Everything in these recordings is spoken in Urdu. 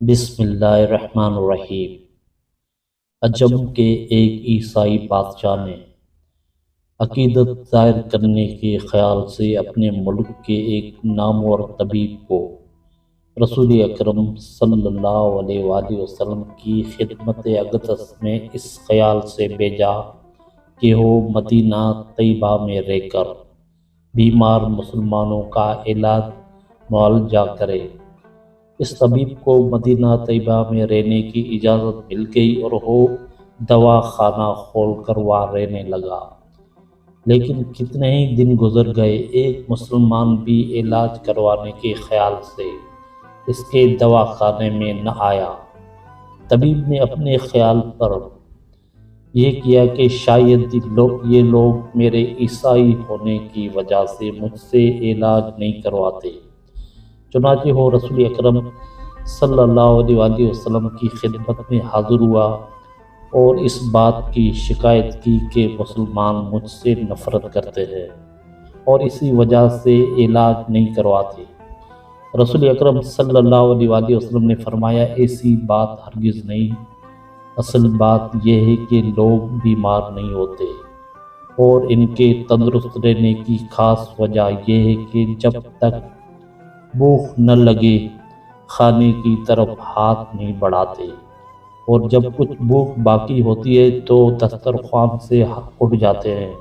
بسم اللہ الرحمن الرحیم۔ عجم کے ایک عیسائی بادشاہ نے عقیدت ظاہر کرنے کے خیال سے اپنے ملک کے ایک نامور طبیب کو رسول اکرم صلی اللہ علیہ وآلہ وسلم کی خدمت اقدس میں اس خیال سے بھیجا کہ وہ مدینہ طیبہ میں رہ کر بیمار مسلمانوں کا علاج معالجہ کرے۔ اس طبیب کو مدینہ طیبہ میں رہنے کی اجازت مل گئی اور وہ دوا خانہ کھول کر وہاں رہنے لگا۔ لیکن کتنے ہی دن گزر گئے، ایک مسلمان بھی علاج کروانے کے خیال سے اس کے دوا خانے میں نہ آیا۔ طبیب نے اپنے خیال پر یہ کیا کہ شاید یہ لوگ میرے عیسائی ہونے کی وجہ سے مجھ سے علاج نہیں کرواتے۔ چنانچہ وہ رسول اکرم صلی اللہ علیہ وآلہ وسلم کی خدمت میں حاضر ہوا اور اس بات کی شکایت کی کہ مسلمان مجھ سے نفرت کرتے ہیں اور اسی وجہ سے علاج نہیں کرواتے۔ رسول اکرم صلی اللہ علیہ وآلہ وسلم نے فرمایا، ایسی بات ہرگز نہیں، اصل بات یہ ہے کہ لوگ بیمار نہیں ہوتے اور ان کے تندرست رہنے کی خاص وجہ یہ ہے کہ جب تک بھوک نہ لگے کھانے کی طرف ہاتھ نہیں بڑھاتے، اور جب کچھ بھوک باقی ہوتی ہے تو دسترخوان سے اٹھ جاتے ہیں۔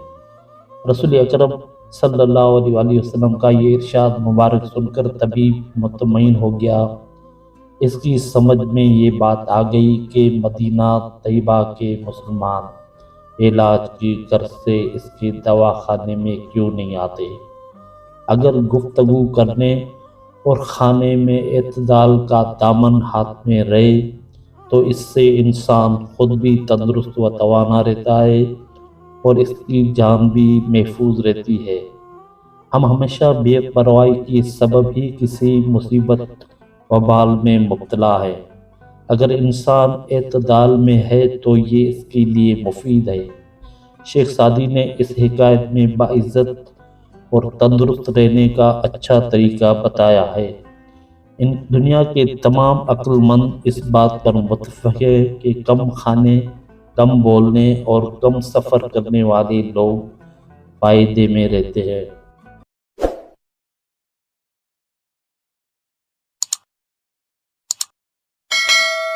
رسول اکرم صلی اللہ علیہ وآلہ وسلم کا یہ ارشاد مبارک سن کر طبیب مطمئن ہو گیا۔ اس کی سمجھ میں یہ بات آ گئی کہ مدینہ طیبہ کے مسلمان علاج کی غرض سے اس کے دوا خانے میں کیوں نہیں آتے۔ اگر گفتگو کرنے اور کھانے میں اعتدال کا دامن ہاتھ میں رہے تو اس سے انسان خود بھی تندرست و توانا رہتا ہے اور اس کی جان بھی محفوظ رہتی ہے۔ ہم ہمیشہ بے پرواہی کی سبب ہی کسی مصیبت وبال میں مبتلا ہے۔ اگر انسان اعتدال میں ہے تو یہ اس کے لیے مفید ہے۔ شیخ سعدی نے اس حکایت میں باعزت اور تندرست رہنے کا اچھا طریقہ بتایا ہے۔ ان دنیا کے تمام عقل مند اس بات پر متفق ہے کہ کم کھانے، کم بولنے اور کم سفر کرنے والے لوگ فائدے میں رہتے ہیں۔